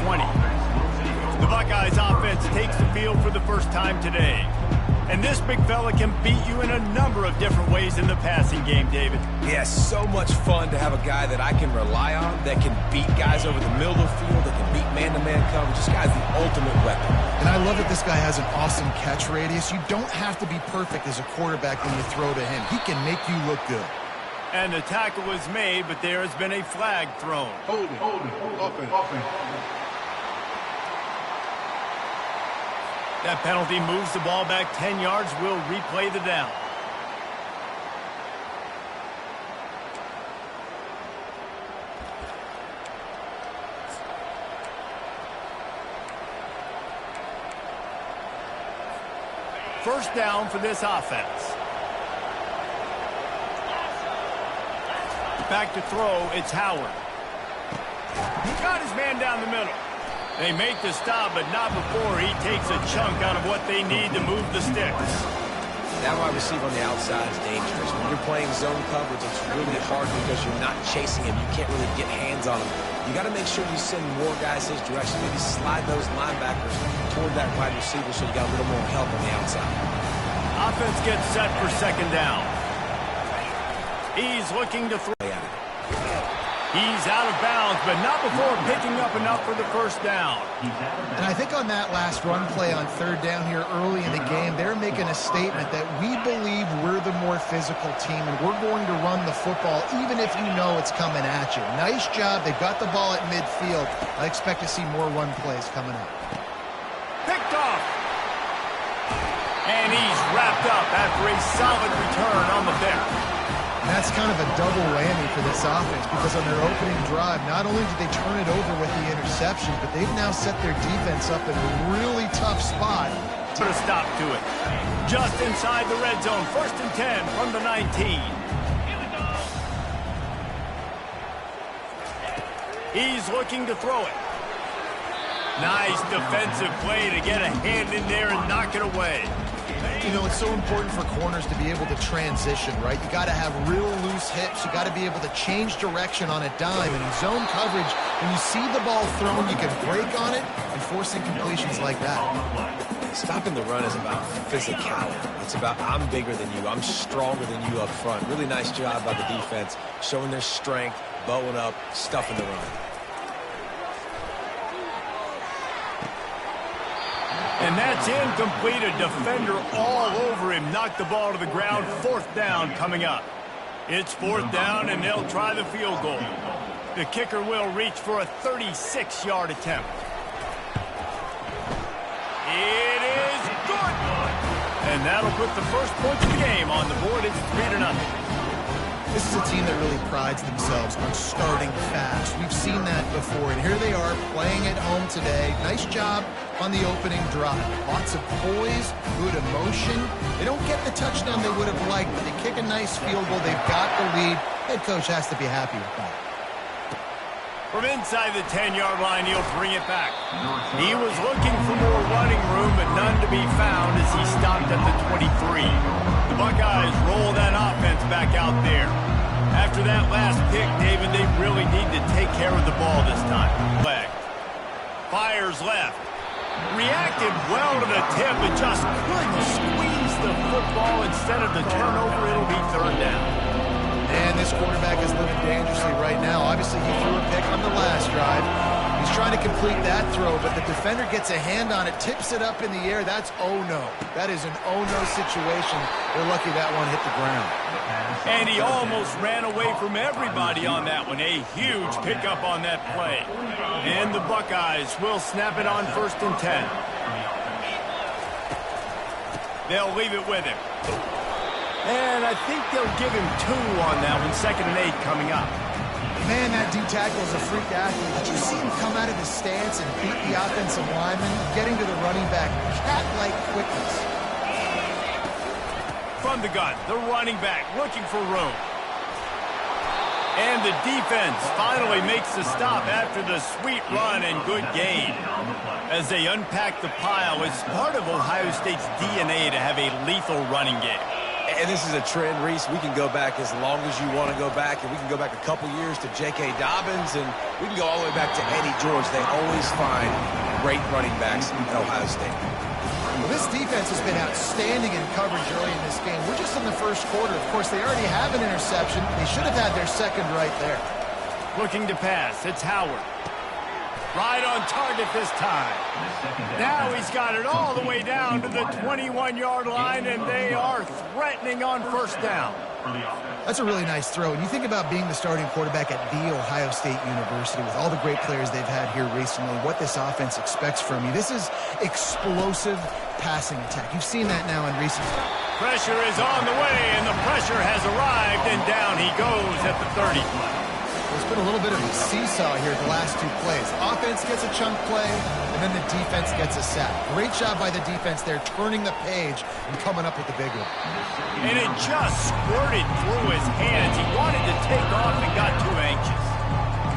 20. The Buckeyes offense takes the field for the first time today. And this big fella can beat you in a number of different ways in the passing game, David. Yeah, so much fun to have a guy that I can rely on, that can beat guys over the middle of the field, that can beat man-to-man coverage. This guy's the ultimate weapon. And I love that this guy has an awesome catch radius. You don't have to be perfect as a quarterback when you throw to him. He can make you look good. And the tackle was made, but there has been a flag thrown. Hold it. Offense. That penalty moves the ball back 10 yards. We'll replay the down. First down for this offense. Back to throw, it's Howard. He got his man down the middle. They make the stop, but not before he takes a chunk out of what they need to move the sticks. That wide receiver on the outside is dangerous. When you're playing zone coverage, it's really hard because you're not chasing him. You can't really get hands on him. You got to make sure you send more guys his direction. Maybe slide those linebackers toward that wide receiver so you got a little more help on the outside. Offense gets set for second down. He's looking to throw. He's out of bounds, but not before picking up enough for the first down. And I think on that last run play on third down here early in the game, they're making a statement that we believe we're the more physical team and we're going to run the football even if you know it's coming at you. Nice job. They've got the ball at midfield. I expect to see more run plays coming up. Picked off. And he's wrapped up after a solid return on the pick. And that's kind of a double whammy for this offense because on their opening drive, not only did they turn it over with the interception, but they've now set their defense up in a really tough spot. Put a stop to it. Just inside the red zone, 1st and 10 from the 19. He's looking to throw it. Nice defensive play to get a hand in there and knock it away. You know, it's so important for corners to be able to transition, right? You got to have real loose hips. You got to be able to change direction on a dime. And in zone coverage, when you see the ball thrown, you can break on it and force incompletions like that. Stopping the run is about physicality. It's about I'm bigger than you. I'm stronger than you up front. Really nice job by the defense, showing their strength, bowing up, stuffing the run. And that's incomplete. A defender all over him. Knocked the ball to the ground. 4th down coming up. It's 4th down, and they'll try the field goal. The kicker will reach for a 36-yard attempt. It is good. And that'll put the first points of the game on the board. It's 3-0. This is a team that really prides themselves on starting fast. We've seen that before, and here they are playing at home today. Nice job on the opening drive. Lots of poise, good emotion. They don't get the touchdown they would have liked, but they kick a nice field goal. They've got the lead. Head coach has to be happy with that. From inside the 10-yard line, he'll bring it back. He was looking for more running room, but none to be found as he stopped at the 23. The Buckeyes roll that offense back out there. After that last pick, David, they really need to take care of the ball this time. Leg. Fires left. Reacted well to the tip, but just couldn't squeeze the football. Instead of the turnover, it'll be 3rd down. And this quarterback is living dangerously right now. Obviously, he threw a pick on the last drive. He's trying to complete that throw, but the defender gets a hand on it, tips it up in the air. That's oh-no. That is an oh-no situation. They're lucky that one hit the ground. And he almost ran away from everybody on that one. A huge pickup on that play. And the Buckeyes will snap it on 1st and 10. They'll leave it with him. And I think they'll give him 2 on that one. 2nd and 8 coming up. Man, that D-tackle is a freak athlete. Did you see him come out of his stance and beat the offensive lineman, getting to the running back, cat-like quickness? From the gun, the running back looking for room. And the defense finally makes the stop after the sweet run and good gain. As they unpack the pile, it's part of Ohio State's DNA to have a lethal running game. And this is a trend, Reese. We can go back as long as you want to go back, and we can go back a couple years to J.K. Dobbins, and we can go all the way back to Eddie George. They always find great running backs at Ohio State. Well, this defense has been outstanding in coverage early in this game. We're just in the first quarter. Of course, they already have an interception. They should have had their second right there. Looking to pass. It's Howard. Right on target this time. Now he's got it all the way down to the 21-yard line, and they are threatening on first down. That's a really nice throw. And you think about being the starting quarterback at The Ohio State University with all the great players they've had here recently, what this offense expects from you. This is explosive passing attack. You've seen that now in recent times. Pressure is on the way, and the pressure has arrived, and down he goes at the 30. There's been a little bit of a seesaw here the last two plays. Offense gets a chunk play, and then the defense gets a sack. Great job by the defense there, turning the page and coming up with the big one. And it just squirted through his hands. He wanted to take off and got too anxious.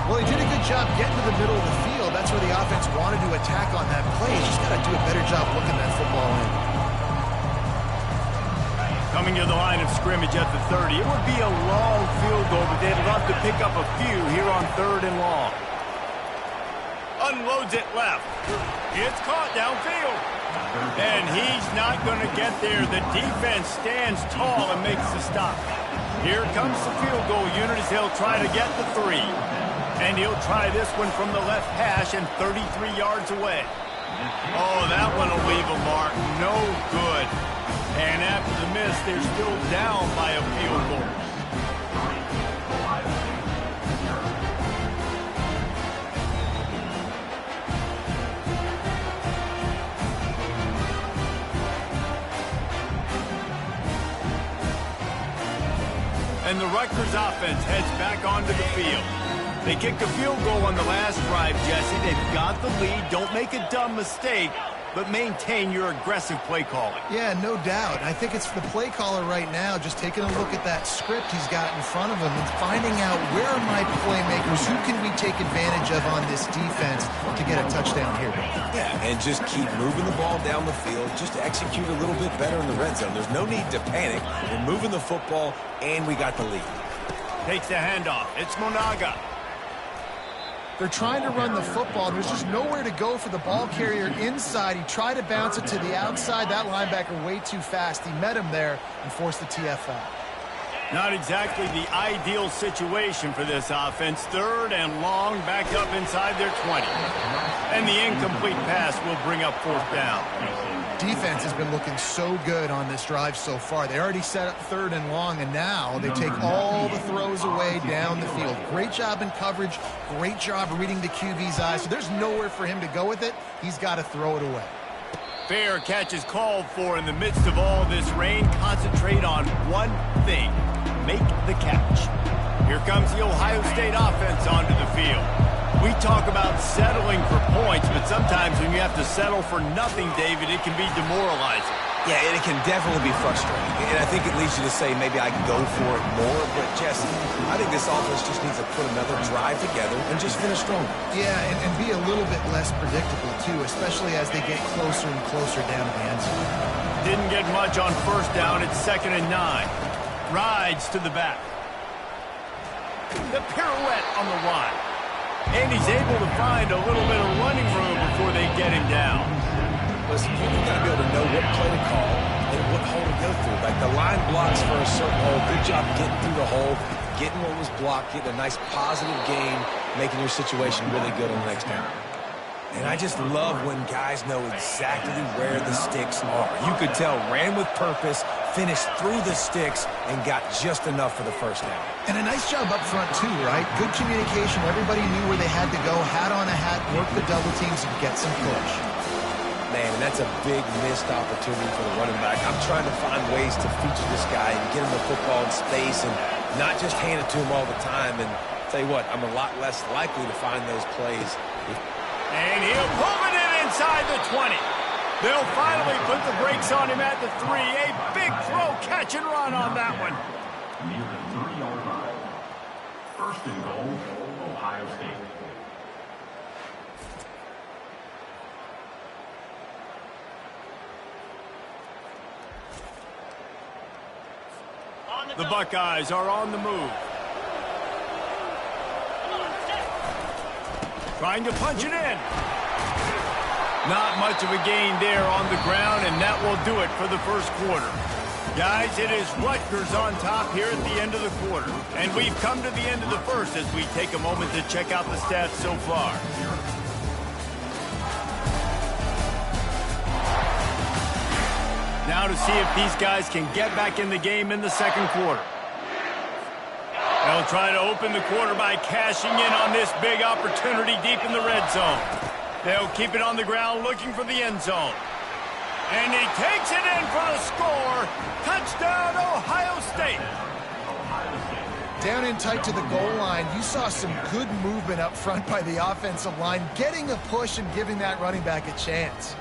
Well, he did a good job getting to the middle of the field. That's where the offense wanted to attack on that play. He's just got to do a better job looking that football in. Coming to the line of scrimmage at the 30. It would be a long field goal, but they'd love to pick up a few here on 3rd and long. Unloads it left. It's caught downfield. And he's not going to get there. The defense stands tall and makes the stop. Here comes the field goal unit as he'll try to get the 3. And he'll try this one from the left hash and 33 yards away. Oh, that one will leave a mark. No good. And after the miss, they're still down by a field goal. And the Rutgers offense heads back onto the field. They kicked a field goal on the last drive, Jesse. They've got the lead. Don't make a dumb mistake, but maintain your aggressive play calling. Yeah, no doubt. I think it's the play caller right now just taking a look at that script he's got in front of him and finding out where are my playmakers, who can we take advantage of on this defense to get a touchdown here. Yeah, and just keep moving the ball down the field, just execute a little bit better in the red zone. There's no need to panic. We're moving the football, and we got the lead. Takes the handoff. It's Monaga. They're trying to run the football. There's just nowhere to go for the ball carrier inside. He tried to bounce it to the outside. That linebacker way too fast. He met him there and forced the TFL. Not exactly the ideal situation for this offense. 3rd and long, back up inside their 20. And the incomplete pass will bring up 4th down. Defense has been looking so good on this drive so far. They already set up 3rd and long, and now they take all the throws away down the field. Great job in coverage. Great job reading the QB's eyes. So there's nowhere for him to go with it. He's got to throw it away. Fair catch is called for in the midst of all this rain. Concentrate on one thing. Make the catch. Here comes the Ohio State offense onto the field. We talk about settling for points, but sometimes when you have to settle for nothing, David, it can be demoralizing. Yeah, and it can definitely be frustrating. And I think it leads you to say maybe I can go for it more. But, Jesse, I think this offense just needs to put another drive together and just finish strong. Yeah, and be a little bit less predictable, too, especially as they get closer and closer down to the end zone. Didn't get much on first down. It's 2nd and 9. Rides to the back. The pirouette on the run. And he's able to find a little bit of running room before they get him down. Listen, you've got to be able to know what play to call and what hole to go through. Like the line blocks for a certain hole. Good job getting through the hole, getting what was blocked, getting a nice positive gain, making your situation really good on the next down. And I just love when guys know exactly where the sticks are. You could tell ran with purpose, finished through the sticks, and got just enough for the first down. And a nice job up front, too, right? Good communication. Everybody knew where they had to go. Hat on a hat, work the double teams, and get some push. Man, and that's a big missed opportunity for the running back. I'm trying to find ways to feature this guy and get him the football in space and not just hand it to him all the time. And tell you what, I'm a lot less likely to find those plays. And he'll pull it in inside the 20. They'll finally put the brakes on him at the 3. A big throw, catch and run on that one. Near the 3-yard line. 1st and goal, Ohio State. The Buckeyes are on the move. Trying to punch it in. Not much of a gain there on the ground, and that will do it for the first quarter. Guys, it is Rutgers on top here at the end of the quarter. And we've come to the end of the first as we take a moment to check out the stats so far. Now to see if these guys can get back in the game in the second quarter. They'll try to open the quarter by cashing in on this big opportunity deep in the red zone. They'll keep it on the ground looking for the end zone. And he takes it in for the score. Touchdown, Ohio State. Down in tight to the goal line, you saw some good movement up front by the offensive line, getting a push and giving that running back a chance.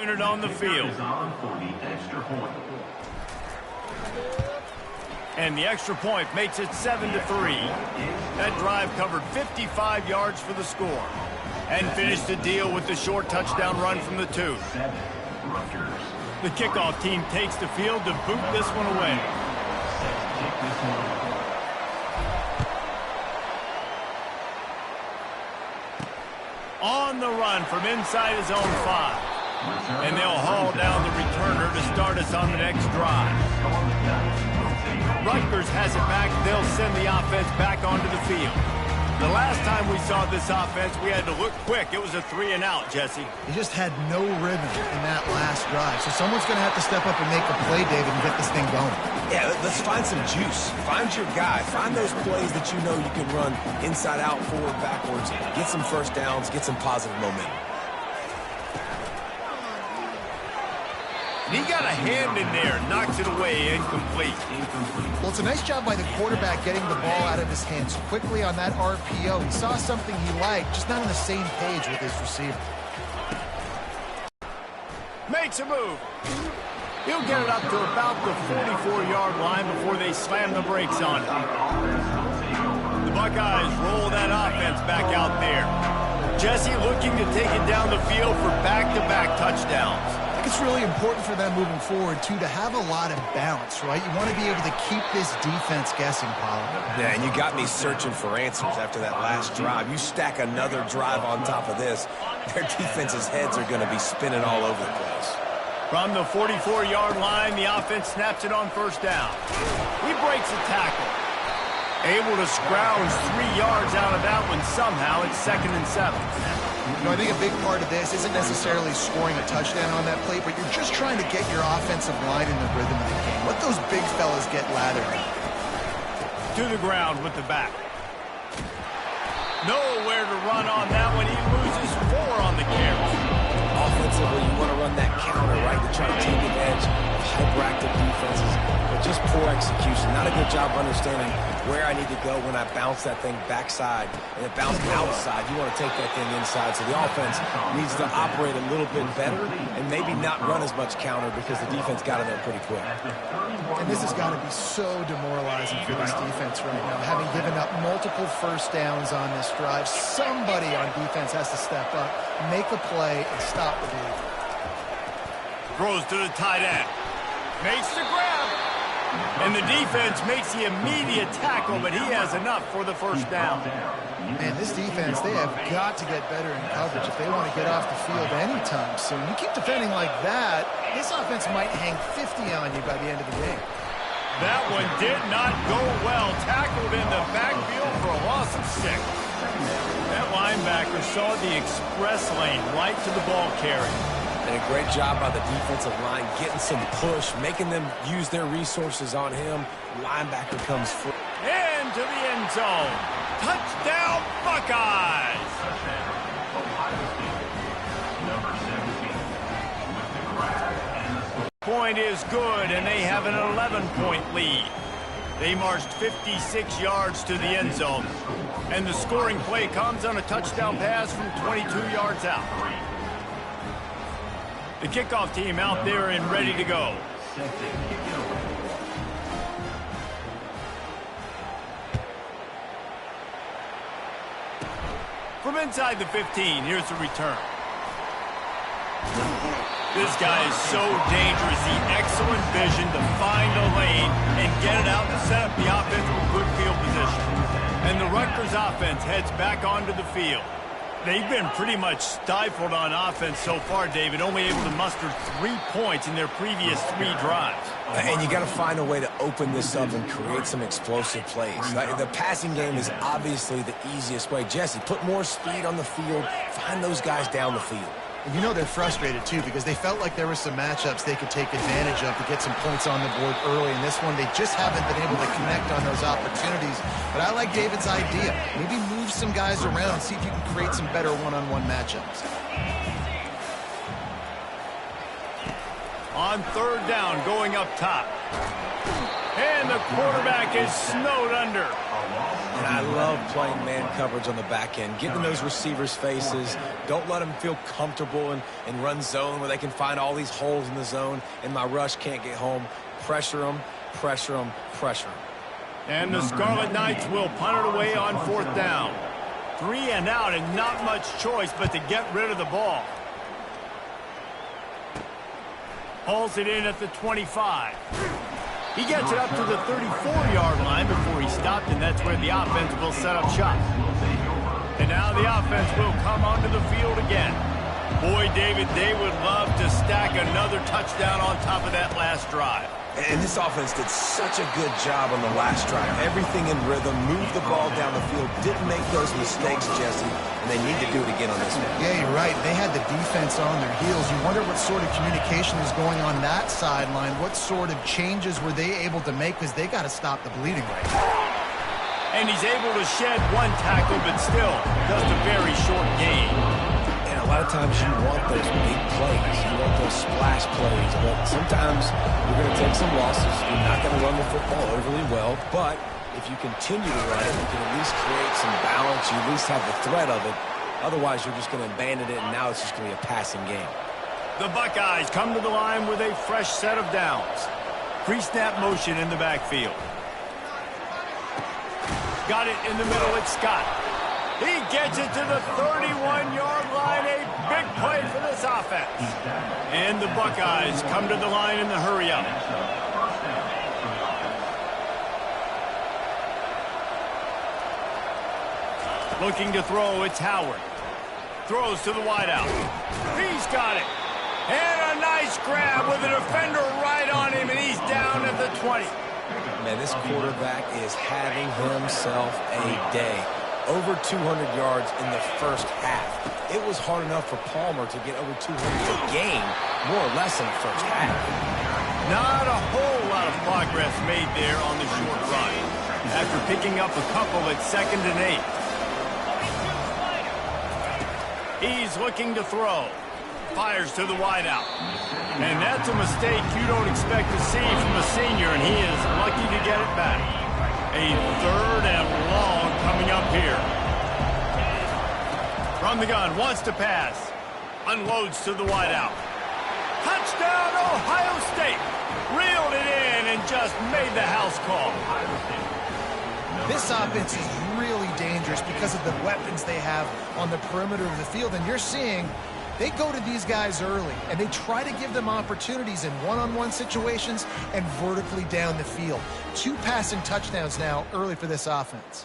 minute on the field. And the extra point makes it 7-3. That drive covered 55 yards for the score. And finished the deal with the short touchdown run from the 2. The kickoff team takes the field to boot this one away. On the run from inside his own 5. And they'll haul down the returner to start us on the next drive. Rutgers has it back. They'll send the offense back onto the field. The last time we saw this offense, we had to look quick. It was a 3-and-out, Jesse. He just had no rhythm in that last drive. So someone's going to have to step up and make a play, David, and get this thing going. Yeah, let's find some juice. Find your guy. Find those plays that you know you can run inside out, forward, backwards. Get some first downs. Get some positive momentum. And he got a hand in there, knocks it away, incomplete. Well, it's a nice job by the quarterback getting the ball out of his hands quickly on that RPO. He saw something he liked, just not on the same page with his receiver. Makes a move. He'll get it up to about the 44-yard line before they slam the brakes on it. The Buckeyes roll that offense back out there. Jesse looking to take it down the field for back-to-back touchdowns. I think it's really important for them moving forward, too, to have a lot of bounce, right? You want to be able to keep this defense guessing, Paul. Yeah, and you got me searching for answers after that last drive. You stack another drive on top of this, their defense's heads are going to be spinning all over the place. From the 44-yard line, the offense snaps it on first down. He breaks a tackle. Able to scrounge 3 yards out of that one somehow. It's 2nd and 7. You know, I think a big part of this isn't necessarily scoring a touchdown on that play, but you're just trying to get your offensive line in the rhythm of the game. Let those big fellas get lathered in. To the ground with the back. Nowhere to run on that one. He loses 4 on the carry. Offensively, you want to run that counter, right, to try to take advantage of hyperactive defenses, but just poor execution. Not a good job understanding where I need to go when I bounce that thing backside and it bounces outside. You want to take that thing inside, so the offense needs to operate a little bit better and maybe not run as much counter because the defense got in there pretty quick. And this has got to be so demoralizing for this defense right now, having given up multiple first downs on this drive. Somebody on defense has to step up, make a play, and stop the bleed. Throws to the tight end. Makes the grab. And the defense makes the immediate tackle, but he has enough for the first down. Man, this defense, they have got to get better in coverage if they want to get off the field anytime soon. You keep defending like that, this offense might hang 50 on you by the end of the game. That one did not go well. Tackled in the backfield for a loss of 6. That linebacker saw the express lane right to the ball carrier. And a great job by the defensive line, getting some push, making them use their resources on him. Linebacker comes free. Into the end zone. Touchdown, Buckeyes! Point is good, and they have an 11-point lead. They marched 56 yards to the end zone. And the scoring play comes on a touchdown pass from 22 yards out. The kickoff team out there and ready to go. From inside the 15, here's the return. This guy is so dangerous. The excellent vision to find a lane and get it out and set up the offense with good field position. And the Rutgers offense heads back onto the field. They've been pretty much stifled on offense so far, David, only able to muster 3 points in their previous 3 drives. And you got to find a way to open this up and create some explosive plays. The passing game is obviously the easiest way. Jesse, put more speed on the field. Find those guys down the field. And you know they're frustrated, too, because they felt like there were some matchups they could take advantage of to get some points on the board early. In this one, they just haven't been able to connect on those opportunities. But I like David's idea. Maybe move some guys around and see if you can create some better one-on-one matchups. On third down, going up top. And the quarterback is snowed under. And I love playing man coverage on the back end, getting those receivers' faces. Don't let them feel comfortable and run zone where they can find all these holes in the zone, and my rush can't get home. Pressure them, pressure them, pressure them. And the Scarlet Knights will punt it away on 4th down. 3 and out, and not much choice but to get rid of the ball. Hauls it in at the 25. He gets it up to the 34-yard line before he stopped, and that's where the offense will set up shop. And now the offense will come onto the field again. Boy, David, they would love to stack another touchdown on top of that last drive. And this offense did such a good job on the last drive. Everything in rhythm, moved the ball down the field, didn't make those mistakes, Jesse, and they need to do it again on this one. Yeah, you're right. They had the defense on their heels. You wonder what sort of communication was going on that sideline. What sort of changes were they able to make, because they got to stop the bleeding right now. And he's able to shed 1 tackle, but still just a very short gain. And a lot of times you want those big plays. You want those splash plays. But sometimes you're going to take some losses. You're not going to run the football overly well. But if you continue to run it, you can at least create some balance. You at least have the threat of it. Otherwise, you're just going to abandon it, and now it's just going to be a passing game. The Buckeyes come to the line with a fresh set of downs. Pre-snap motion in the backfield. Got it in the middle. It's Scott. He gets it to the 31-yard line. A big play for this offense. And the Buckeyes come to the line in the hurry-up. Looking to throw, it's Howard. Throws to the wideout. He's got it. And a nice grab with a defender right on him, and he's down at the 20. Man, this quarterback is having himself a day. Over 200 yards in the first half. It was hard enough for Palmer to get over 200 a game, more or less in the first half. Not a whole lot of progress made there on the short run. After picking up a couple at 2nd and 8. He's looking to throw. Fires to the wideout. And that's a mistake you don't expect to see from a senior, and he is lucky to get it back. A 3rd and long coming up here. From the gun, wants to pass. Unloads to the wideout. Touchdown, Ohio State. Reeled it in and just made the house call. This offense is really dangerous because of the weapons they have on the perimeter of the field. And you're seeing they go to these guys early, and they try to give them opportunities in one-on-one situations and vertically down the field. 2 passing touchdowns now early for this offense.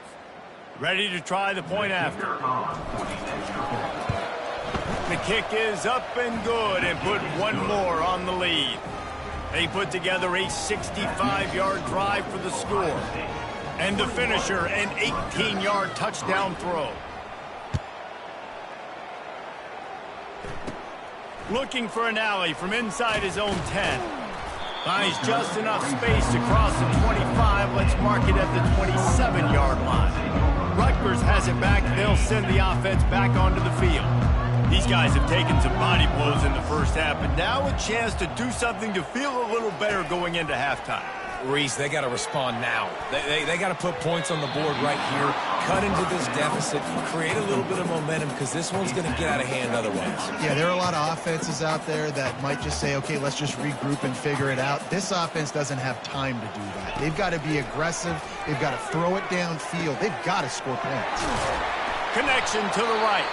Ready to try the point after. The kick is up and good, and put 1 more on the lead. They put together a 65-yard drive for the score. And the finisher, an 18-yard touchdown throw. Looking for an alley from inside his own 10. Finds just enough space to cross the 25. Let's mark it at the 27-yard line. Rutgers has it back. They'll send the offense back onto the field. These guys have taken some body blows in the first half, but now a chance to do something to feel a little better going into halftime. Reese, they got to respond now. They got to put points on the board right here, cut into this deficit, create a little bit of momentum, because this one's going to get out of hand otherwise. Yeah, there are a lot of offenses out there that might just say, okay, let's just regroup and figure it out. This offense doesn't have time to do that. They've got to be aggressive. They've got to throw it downfield. They've got to score points. Connection to the right.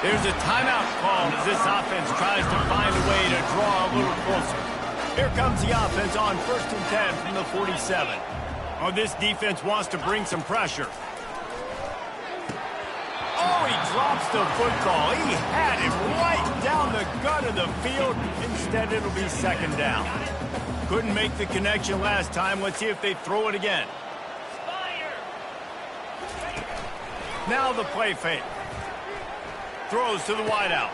There's a timeout called as this offense tries to find a way to draw a little closer. Here comes the offense on 1st and 10 from the 47. Oh, this defense wants to bring some pressure. Oh, he drops the football. He had it right down the gut of the field. Instead, it'll be 2nd down. Couldn't make the connection last time. Let's see if they throw it again. Now the play fake. Throws to the wideout.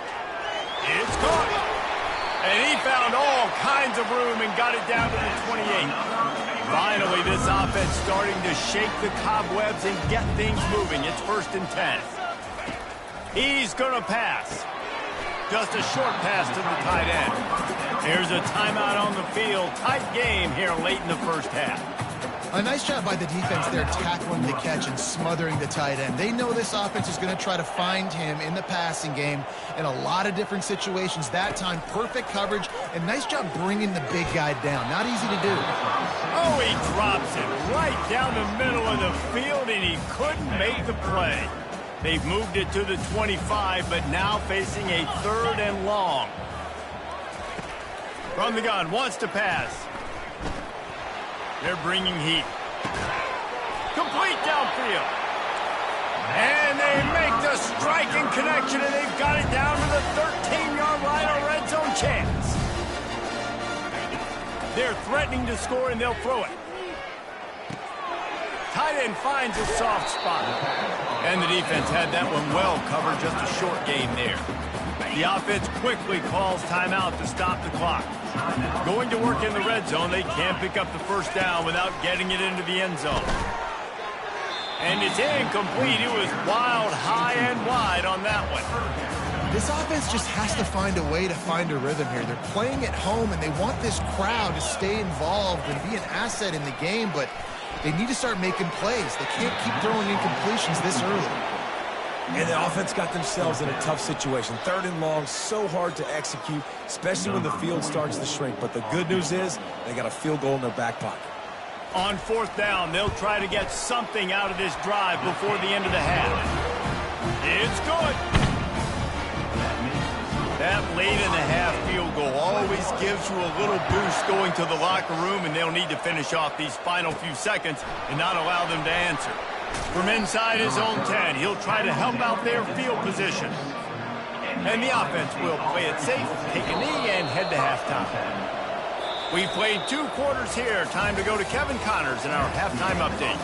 It's caught. And he found all kinds of room and got it down to the 28. Finally, this offense starting to shake the cobwebs and get things moving. It's 1st and 10. He's going to pass. Just a short pass to the tight end. Here's a timeout on the field. Tight game here late in the first half. A nice job by the defense there, tackling the catch and smothering the tight end. They know this offense is going to try to find him in the passing game in a lot of different situations. That time, perfect coverage, and nice job bringing the big guy down. Not easy to do. Oh, he drops it right down the middle of the field, and he couldn't make the play. They've moved it to the 25, but now facing a 3rd and long. From the gun, wants to pass. They're bringing heat. Complete downfield. And they make the striking connection, and they've got it down to the 13-yard line, a red zone chance. They're threatening to score, and they'll throw it. Tight end finds a soft spot. And the defense had that one well covered, just a short game there. The offense quickly calls timeout to stop the clock. Going to work in the red zone, they can't pick up the first down without getting it into the end zone. And it's incomplete. It was wild, high and wide on that one. This offense just has to find a way to find a rhythm here. They're playing at home, and they want this crowd to stay involved and be an asset in the game, but they need to start making plays. They can't keep throwing incompletions this early. And the offense got themselves in a tough situation. 3rd and long, so hard to execute, especially when the field starts to shrink. But the good news is they got a field goal in their back pocket. On 4th down, they'll try to get something out of this drive before the end of the half. It's good. That late-in-the-half field goal always gives you a little boost going to the locker room, and they'll need to finish off these final few seconds and not allow them to answer. From inside his own 10, he'll try to help out their field position. And the offense will play it safe, take a knee, and head to halftime. We played 2 quarters here. Time to go to Kevin Connors in our halftime update.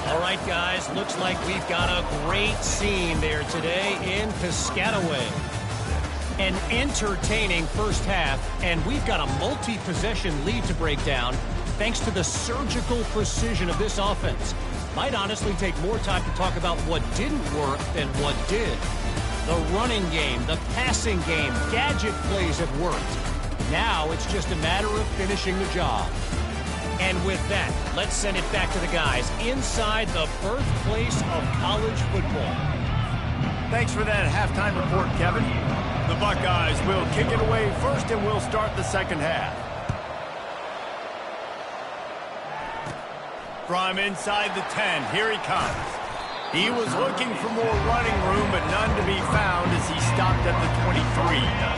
All right, guys, looks like we've got a great scene there today in Piscataway. An entertaining first half, and we've got a multi-possession lead to break down thanks to the surgical precision of this offense. Might honestly take more time to talk about what didn't work than what did. The running game, the passing game, gadget plays have worked. Now it's just a matter of finishing the job. And with that, let's send it back to the guys inside the birthplace of college football. Thanks for that halftime report, Kevin. The Buckeyes will kick it away first, and we'll start the second half. From inside the 10, here he comes. He was looking for more running room, but none to be found as he stopped at the 23.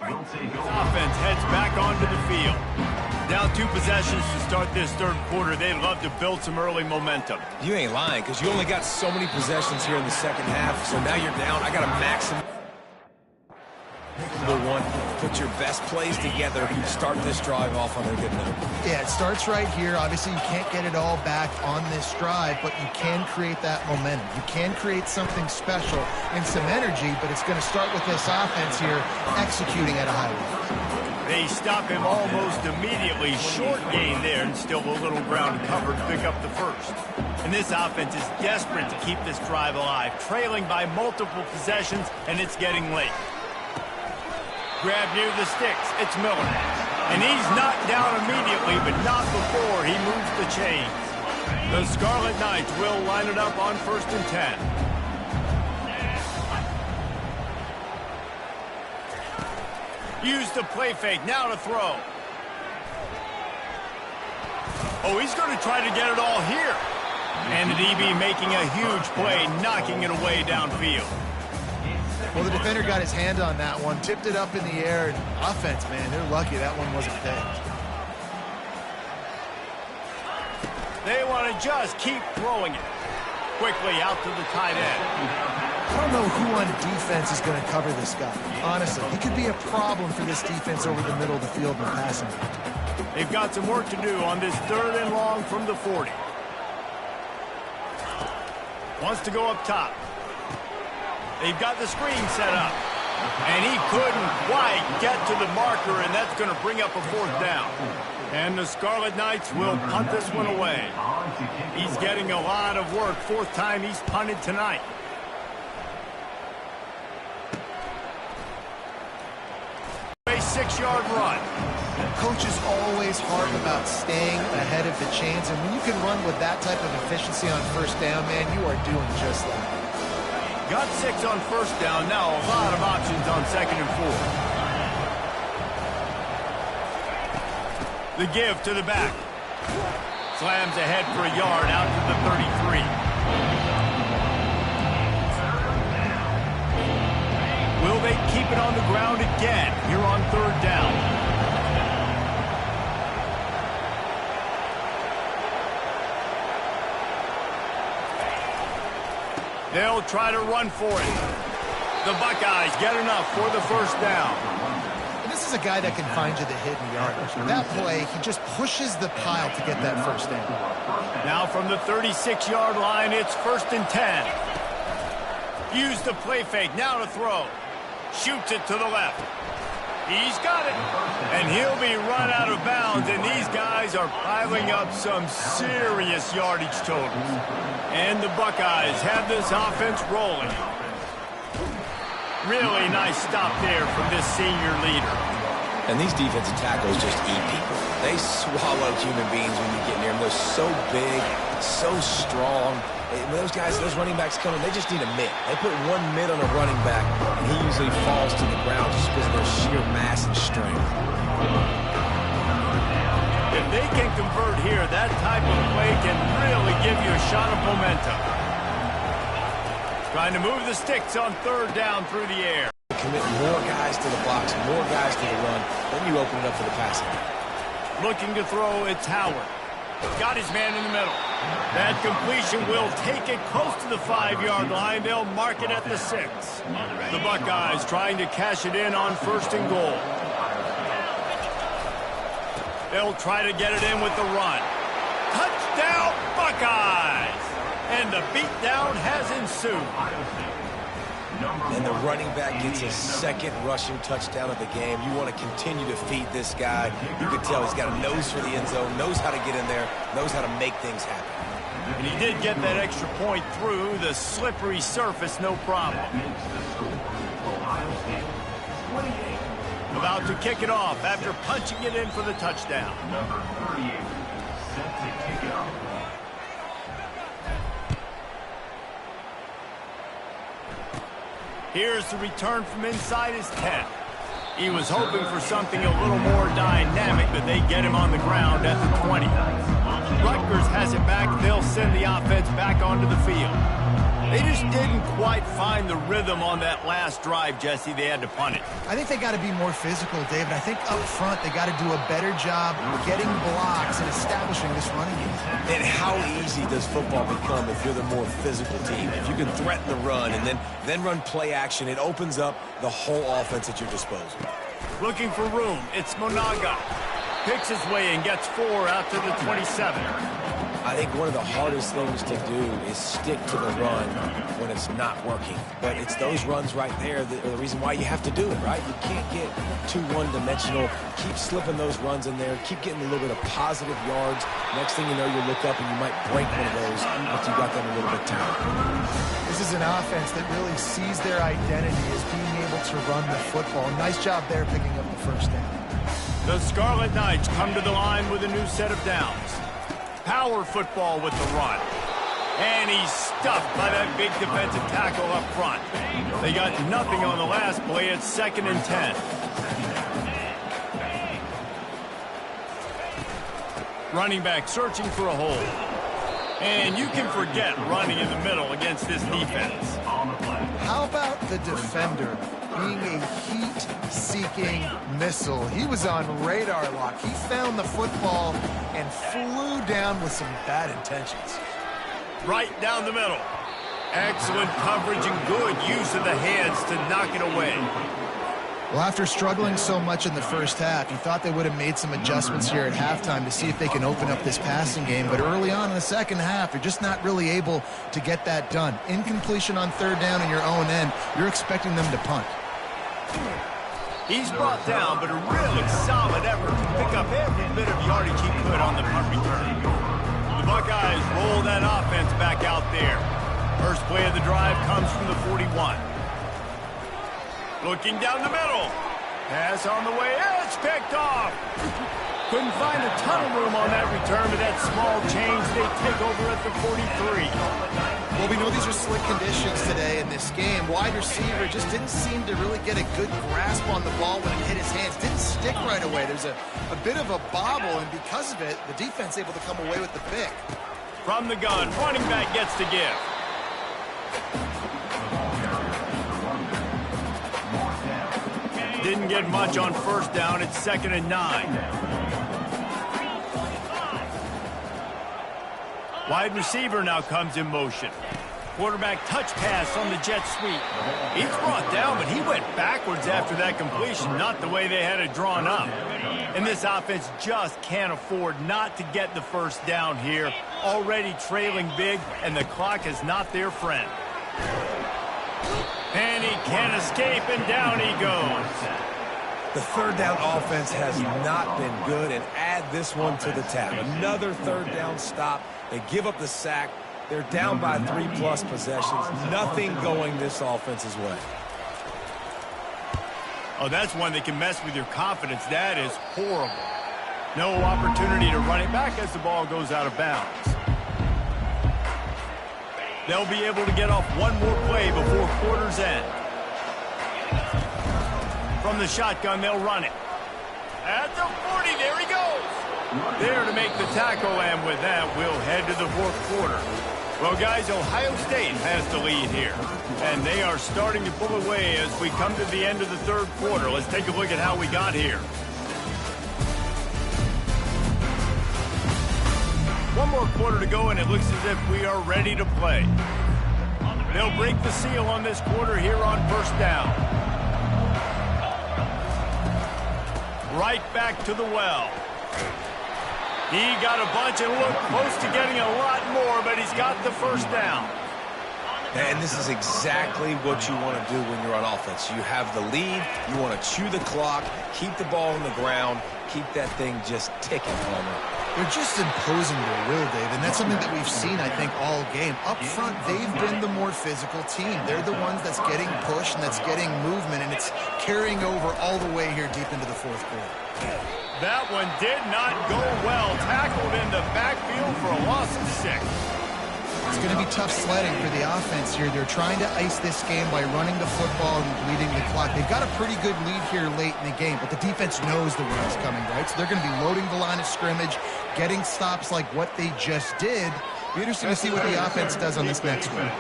Offense heads back onto the field. Down 2 possessions to start this third quarter. They'd love to build some early momentum. You ain't lying, because you only got so many possessions here in the second half, so now you're down. I got to maximize the one. Put your best plays together. Start this drive off on a good note. Yeah, it starts right here. Obviously, you can't get it all back on this drive, but you can create that momentum. You can create something special and some energy, but it's going to start with this offense here executing at a high level. They stop him almost immediately. Short gain there, and still a little ground covered to pick up the first. And this offense is desperate to keep this drive alive, trailing by multiple possessions, and it's getting late. Grab near the sticks. It's Miller. And he's knocked down immediately, but not before he moves the chains. The Scarlet Knights will line it up on 1st and 10. Use the play fake. Now to throw. Oh, he's going to try to get it all here. And the DB making a huge play, knocking it away downfield. Well, the defender got his hand on that one, tipped it up in the air, and offense, man, they're lucky that one wasn't picked. They want to just keep throwing it. Quickly out to the tight end. I don't know who on defense is going to cover this guy. Honestly, he could be a problem for this defense over the middle of the field in the passing game. They've got some work to do on this 3rd and long from the 40. Wants to go up top. They've got the screen set up. And he couldn't quite get to the marker, and that's going to bring up a 4th down. And the Scarlet Knights will punt this one away. He's getting a lot of work. 4th time he's punted tonight. A 6-yard run. Coach is always hard about staying ahead of the chains, and when you can run with that type of efficiency on 1st down, man, you are doing just that. Got 6 on 1st down. Now a lot of options on 2nd and 4. The give to the back. Slams ahead for a yard out to the 33. Will they keep it on the ground again here on 3rd down? They'll try to run for it. The Buckeyes get enough for the 1st down. And this is a guy that can find you the hidden yardage. That play, he just pushes the pile to get that 1st down. Now from the 36-yard line, it's 1st and 10. Use the play fake. Now to throw. Shoots it to the left. He's got it. And he'll be run out of bounds, and these guys are piling up some serious yardage totals. And the Buckeyes have this offense rolling. Really nice stop there from this senior leader. And these defensive tackles just eat people. They swallow human beings when you get near them. They're so big, so strong. When those guys, those running backs come in, they just need a mid. They put one mid on a running back, and he usually falls to the ground just because of their sheer mass and strength. If they can convert here, that type of play can really give you a shot of momentum. Trying to move the sticks on 3rd down through the air. Commit more guys to the box, more guys to the run, then you open it up for the passing. Looking to throw, it's Howard. Got his man in the middle. That completion will take it close to the 5-yard line. They'll mark it at the 6. The Buckeyes trying to cash it in on 1st and goal. They'll try to get it in with the run. Touchdown, Buckeyes! And the beatdown has ensued. And the running back gets his 2nd rushing touchdown of the game. You want to continue to feed this guy. You can tell he's got a nose for the end zone, knows how to get in there, knows how to make things happen. And he did get that extra point through the slippery surface, no problem. About to kick it off after punching it in for the touchdown. Number 38, set to kick it off. Here's the return from inside his 10. He was hoping for something a little more dynamic, but they get him on the ground at the 20. Rutgers has it back. They'll send the offense back onto the field. They just didn't quite find the rhythm on that last drive, Jesse. They had to punt it. I think they got to be more physical, David. I think up front they got to do a better job getting blocks and establishing this running game. And how easy does football become if you're the more physical team? If you can threaten the run and then run play action, it opens up the whole offense at your disposal. Looking for room. It's Monaga. Picks his way and gets 4 out to the 27. I think one of the hardest things to do is stick to the run when it's not working. But it's those runs right there that are the reason why you have to do it, right? You can't get too one-dimensional. Keep slipping those runs in there. Keep getting a little bit of positive yards. Next thing you know, you look up and you might break one of those once you got them a little bit tired. This is an offense that really sees their identity as being able to run the football. Nice job there picking up the first down. The Scarlet Knights come to the line with a new set of downs. Power football with the run. And he's stuffed by that big defensive tackle up front. They got nothing on the last play. It's 2nd and 10. Running back searching for a hole. And you can forget running in the middle against this defense. How about the defender being a heat-seeking missile? He was on radar lock. He found the football and flew down with some bad intentions. Right down the middle. Excellent coverage and good use of the hands to knock it away. Well, after struggling so much in the first half, you thought they would have made some adjustments here at halftime to see if they can open up this passing game. But early on in the second half, you're just not really able to get that done. Incompletion on 3rd down in your own end, you're expecting them to punt. He's brought down, but a really solid effort to pick up every bit of yardage he could on the punt return. The Buckeyes roll that offense back out there. First play of the drive comes from the 41. Looking down the middle. Pass on the way. It's picked off. Couldn't find a ton of room on that return, but that small change, they take over at the 43. Well, we know these are slick conditions today in this game. Wide receiver just didn't seem to really get a good grasp on the ball when it hit his hands. Didn't stick right away. There's a bit of a bobble, and because of it, the defense able to come away with the pick. From the gun, running back gets to give. Didn't get much on 1st down. It's 2nd and 9. Wide receiver now comes in motion. Quarterback touch pass on the jet sweep. He's brought down, but he went backwards after that completion, not the way they had it drawn up. And this offense just can't afford not to get the first down here. Already trailing big, and the clock is not their friend. And he can't escape, and down he goes. The 3rd down offense has not been good, and add this one to the tab. Another 3rd down stop. They give up the sack. They're down by 3+ possessions. Nothing going this offense's way. Oh, that's one that can mess with your confidence. That is horrible. No opportunity to run it back as the ball goes out of bounds. They'll be able to get off one more play before quarter's end. From the shotgun, they'll run it. At the 40, there he goes. There to make the tackle, and with that, we'll head to the 4th quarter. Well, guys, Ohio State has the lead here, and they are starting to pull away as we come to the end of the 3rd quarter. Let's take a look at how we got here. One more quarter to go, and it looks as if we are ready to play. They'll break the seal on this quarter here on 1st down. Right back to the well. He got a bunch and looked close to getting a lot more, but he's got the first down. And this is exactly what you want to do when you're on offense. You have the lead. You want to chew the clock, keep the ball on the ground, keep that thing just ticking, Homer. They're just imposing their will, Dave, and that's something that we've seen, I think, all game. Up front, they've been the more physical team. They're the ones that's getting pushed and that's getting movement, and it's carrying over all the way here deep into the 4th quarter. That one did not go well. Tackled in the backfield for a loss of 6. It's going to be tough sledding for the offense here. They're trying to ice this game by running the football and bleeding the clock. They've got a pretty good lead here late in the game, but the defense knows the run's coming, right? So they're going to be loading the line of scrimmage, getting stops like what they just did. Be interesting to see what the offense does on this next one.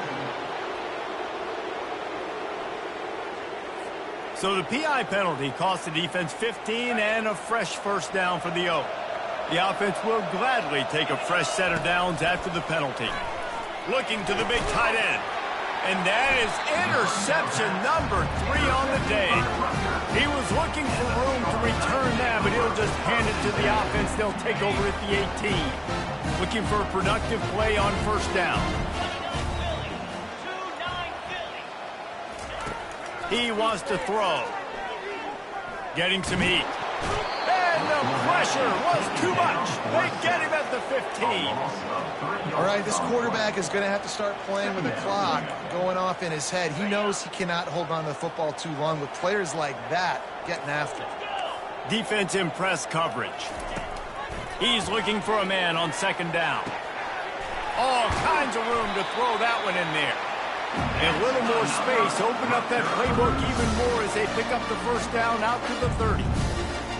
So the PI penalty cost the defense 15 and a fresh first down for the Oak. The offense will gladly take a fresh set of downs after the penalty. Looking to the big tight end. And that is interception number 3 on the day. He was looking for room to return that, but he'll just hand it to the offense. They'll take over at the 18. Looking for a productive play on first down. He wants to throw. Getting some heat. And the pressure was too much. They get him at the 15. All right, this quarterback is going to have to start playing with the clock going off in his head. He knows he cannot hold on to the football too long with players like that getting after him. Defense in press coverage. He's looking for a man on second down. All kinds of room to throw that one in there. A little more space, open up that playbook even more as they pick up the first down out to the 30.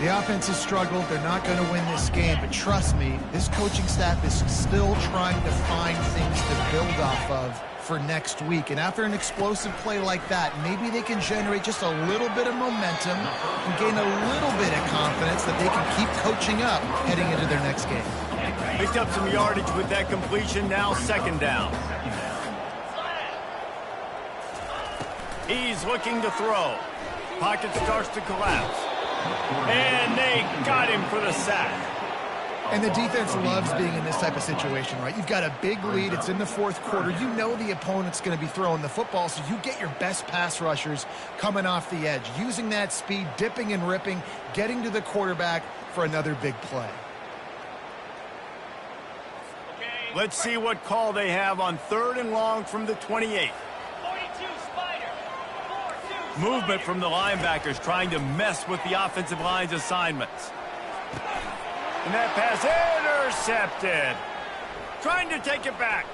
The offense has struggled. They're not going to win this game, but trust me, this coaching staff is still trying to find things to build off of for next week. And after an explosive play like that, maybe they can generate just a little bit of momentum and gain a little bit of confidence that they can keep coaching up heading into their next game. Picked up some yardage with that completion, now second down. He's looking to throw. Pocket starts to collapse. And they got him for the sack. And the defense loves being in this type of situation, right? You've got a big lead. It's in the fourth quarter. You know the opponent's going to be throwing the football, so you get your best pass rushers coming off the edge, using that speed, dipping and ripping, getting to the quarterback for another big play. Let's see what call they have on 3rd and long from the 28. Movement from the linebackers trying to mess with the offensive line's assignments. And that pass intercepted. Trying to take it back.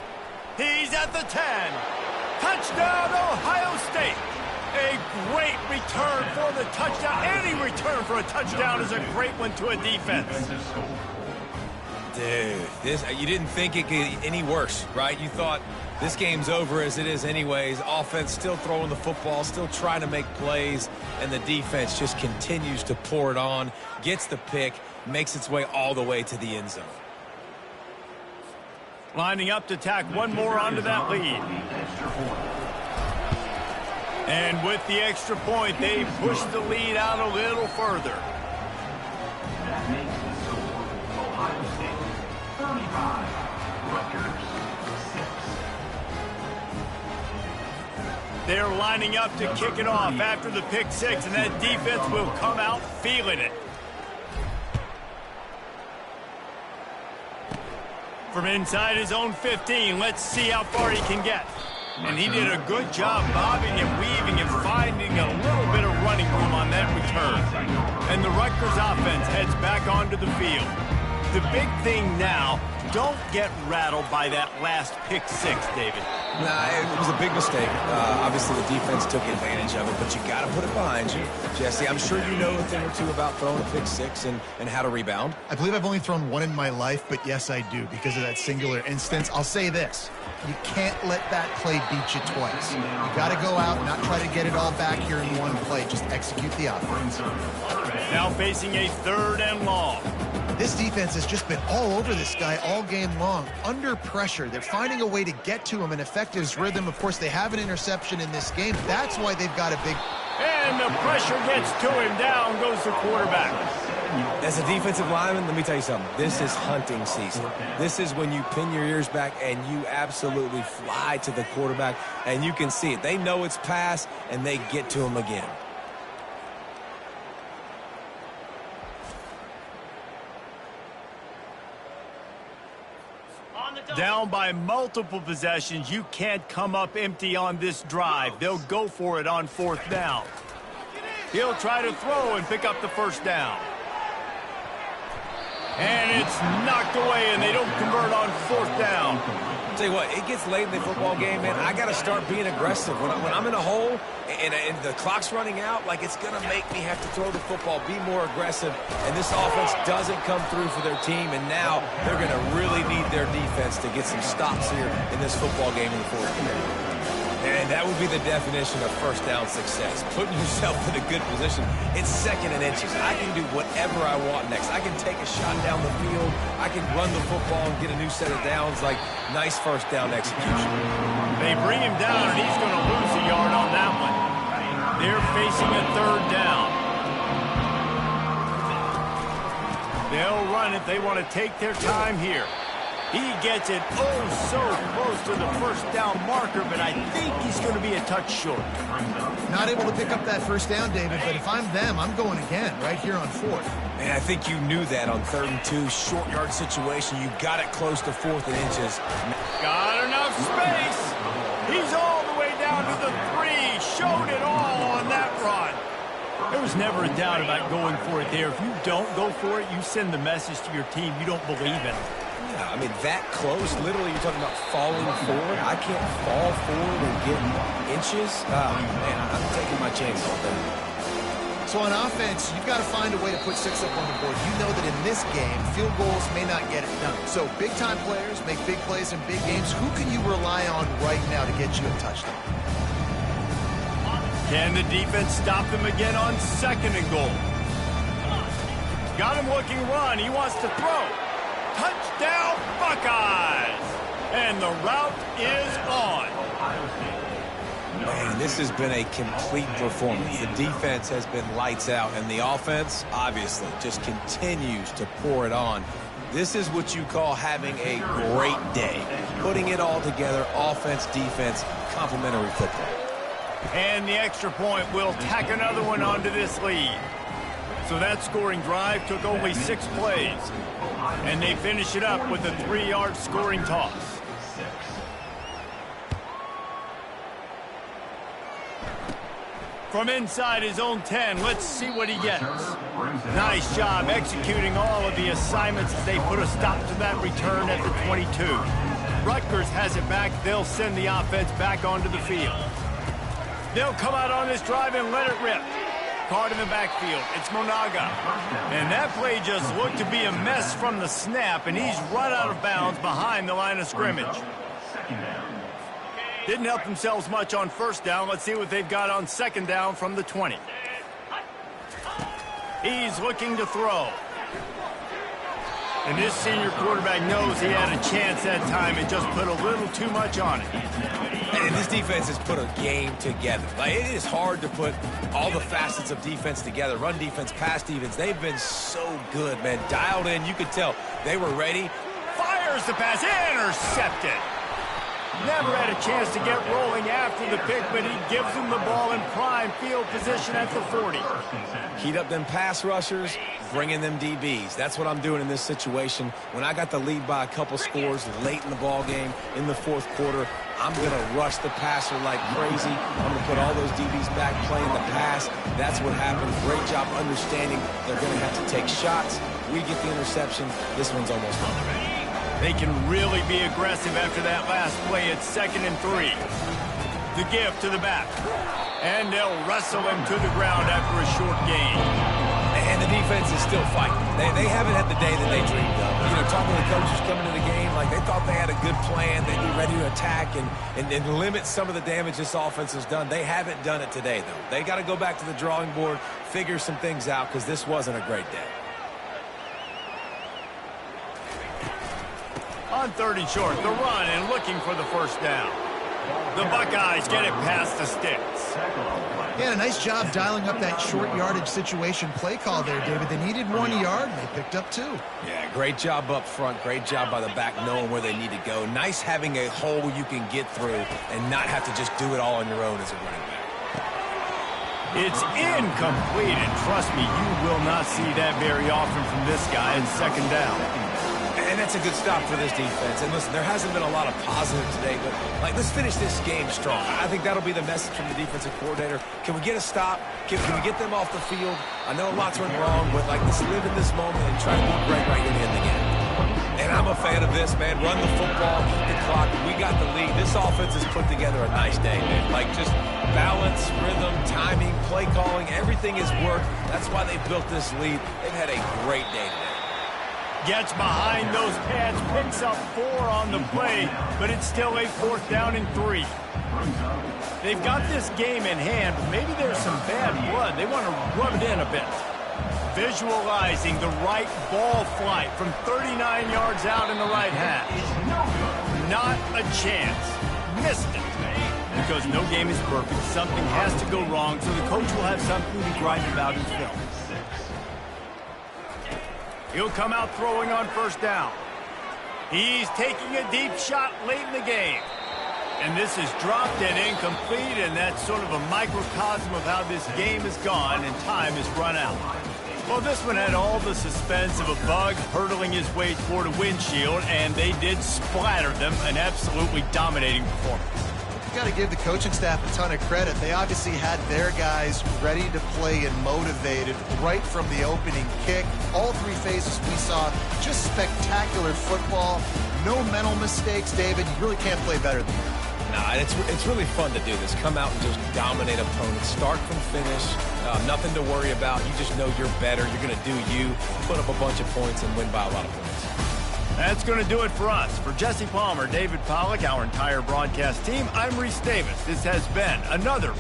He's at the 10. Touchdown, Ohio State. A great return for the touchdown. Any return for a touchdown is a great one to a defense. Dude, you didn't think it could get any worse, right? You thought this game's over as it is anyways. Offense still throwing the football, still trying to make plays, and the defense just continues to pour it on, gets the pick, makes its way all the way to the end zone. Lining up to tack one more onto that lead. And with the extra point, they push the lead out a little further. That makes the score Ohio State 35, Rutgers 6. They're lining up to kick it off after the pick six, and that defense will come out feeling it. From inside his own 15, let's see how far he can get. And he did a good job bobbing and weaving and finding a little bit of running room on that return. And the Rutgers offense heads back onto the field. The big thing now, don't get rattled by that last pick six, David. Nah, it was a big mistake. Obviously, the defense took advantage of it, but you got to put it behind you. Jesse, I'm sure you know a thing or two about throwing a pick six and how to rebound. I believe I've only thrown one in my life, but yes, I do because of that singular instance. I'll say this. You can't let that play beat you twice. You got to go out and not try to get it all back here in one play. Just execute the offense. Now facing a 3rd and long. This defense has just been all over this guy all game long. Under pressure. They're finding a way to get to him and affect his rhythm. Of course, they have an interception in this game. That's why they've got a big... And the pressure gets to him. Down goes the quarterback. As a defensive lineman, let me tell you something. This is hunting season. This is when you pin your ears back and you absolutely fly to the quarterback, and you can see it. They know it's pass, and they get to him again. Down by multiple possessions, you can't come up empty on this drive. They'll go for it on 4th down. He'll try to throw and pick up the first down. And it's knocked away, and they don't convert on 4th down. Tell you what, it gets late in the football game, man. I got to start being aggressive. When I'm in a hole and the clock's running out, like, it's going to make me have to throw the football, be more aggressive. And this offense doesn't come through for their team, and now they're going to really need their defense to get some stops here in this football game in the fourth quarter. And that would be the definition of first down success. Putting yourself in a good position. It's 2nd and inches. I can do whatever I want next. I can take a shot down the field. I can run the football and get a new set of downs. Like, nice first down execution. They bring him down, and he's going to lose a yard on that one. They're facing a 3rd down. They'll run it. They want to take their time here. He gets it so close to the first down marker, but I think he's going to be a touch short. Not able to pick up that first down, David, but if I'm them, I'm going again right here on 4th. Man, I think you knew that on 3rd and 2, short yard situation. You got it close to 4th and inches. Got enough space. He's all the way down to the 3. Showed it all on that run. There was never a doubt about going for it there. If you don't go for it, you send the message to your team you don't believe in it. Yeah, I mean, that close, literally, you're talking about falling forward. I can't fall forward and get inches. Oh, man, I'm taking my chances all day. So on offense, you've got to find a way to put 6 up on the board. You know that in this game, field goals may not get it done. So big-time players make big plays in big games. Who can you rely on right now to get you a touchdown? Can the defense stop them again on 2nd and goal? Got him looking run. He wants to throw. Touchdown, Buckeyes! And the route is on. Man, this has been a complete performance. The defense has been lights out, and the offense, obviously, just continues to pour it on. This is what you call having a great day. Putting it all together, offense, defense, complementary football. And the extra point will tack another one onto this lead. So that scoring drive took only 6 plays. And they finish it up with a 3-yard scoring toss. From inside his own 10, let's see what he gets. Nice job executing all of the assignments as they put a stop to that return at the 22. Rutgers has it back. They'll send the offense back onto the field. They'll come out on this drive and let it rip. Caught in the backfield. It's Monaga. And that play just looked to be a mess from the snap, and he's run out of bounds behind the line of scrimmage. Didn't help themselves much on 1st down. Let's see what they've got on 2nd down from the 20. He's looking to throw. And this senior quarterback knows he had a chance that time and just put a little too much on it. And this defense has put a game together. Like, it is hard to put all the facets of defense together. Run defense, pass defense. They've been so good, man. Dialed in. You could tell they were ready. Fires the pass. Intercepted. Never had a chance to get rolling after the pick, but he gives them the ball in prime field position at the 40. Heat up them pass rushers, bring in them DBs. That's what I'm doing in this situation. When I got the lead by a couple scores late in the ball game, in the 4th quarter, I'm going to rush the passer like crazy. I'm going to put all those DBs back playing the pass. That's what happened. Great job understanding they're going to have to take shots. We get the interception. This one's almost done. They can really be aggressive after that last play at 2nd and 3. The give to the back. And they'll wrestle him to the ground after a short gain. And the defense is still fighting. They haven't had the day that they dreamed of. You know, talking to the coaches coming to the game, like they thought they had a good plan. They'd be ready to attack and limit some of the damage this offense has done. They haven't done it today, though. They got to go back to the drawing board, figure some things out, because this wasn't a great day. On 3rd and short, the run and looking for the 1st down. The Buckeyes get it past the sticks. Yeah, a nice job dialing up that short yardage situation play call there, David. They needed 1 yard, and they picked up 2. Yeah, great job up front. Great job by the back knowing where they need to go. Nice having a hole you can get through and not have to just do it all on your own as a running back. It's incomplete, and trust me, you will not see that very often from this guy in 2nd down. And that's a good stop for this defense. And listen, there hasn't been a lot of positive today, but like, let's finish this game strong. I think that'll be the message from the defensive coordinator. Can we get a stop? Can we get them off the field? I know lots went wrong, but like, let's live in this moment and try to be great right here in the end of the game. And And I'm a fan of this, man. Run the football, keep the clock. We got the lead. This offense has put together a nice day, man. Like, just balance, rhythm, timing, play calling, everything has worked. That's why they built this lead. They've had a great day today. Gets behind those pads, picks up 4 on the play, but it's still a 4th down and 3. They've got this game in hand, but maybe there's some bad blood. They want to rub it in a bit. Visualizing the right ball flight from 39 yards out in the right half. Not a chance. Missed it. Because no game is perfect. Something has to go wrong, so the coach will have something to gripe about in film. He'll come out throwing on 1st down. He's taking a deep shot late in the game. And this is dropped and incomplete, and that's sort of a microcosm of how this game has gone, and time has run out. Well, this one had all the suspense of a bug hurtling his way toward a windshield, and they did splatter them, an absolutely dominating performance. You got to give the coaching staff a ton of credit. They obviously had their guys ready to play and motivated right from the opening kick. All 3 phases we saw, just spectacular football. No mental mistakes, David. You really can't play better than that. Nah, it's really fun to do this. Come out and just dominate opponents. Start from finish. Nothing to worry about. You just know you're better. You're going to do you, put up a bunch of points, and win by a lot of points. That's going to do it for us. For Jesse Palmer, David Pollack, our entire broadcast team, I'm Reese Davis. This has been another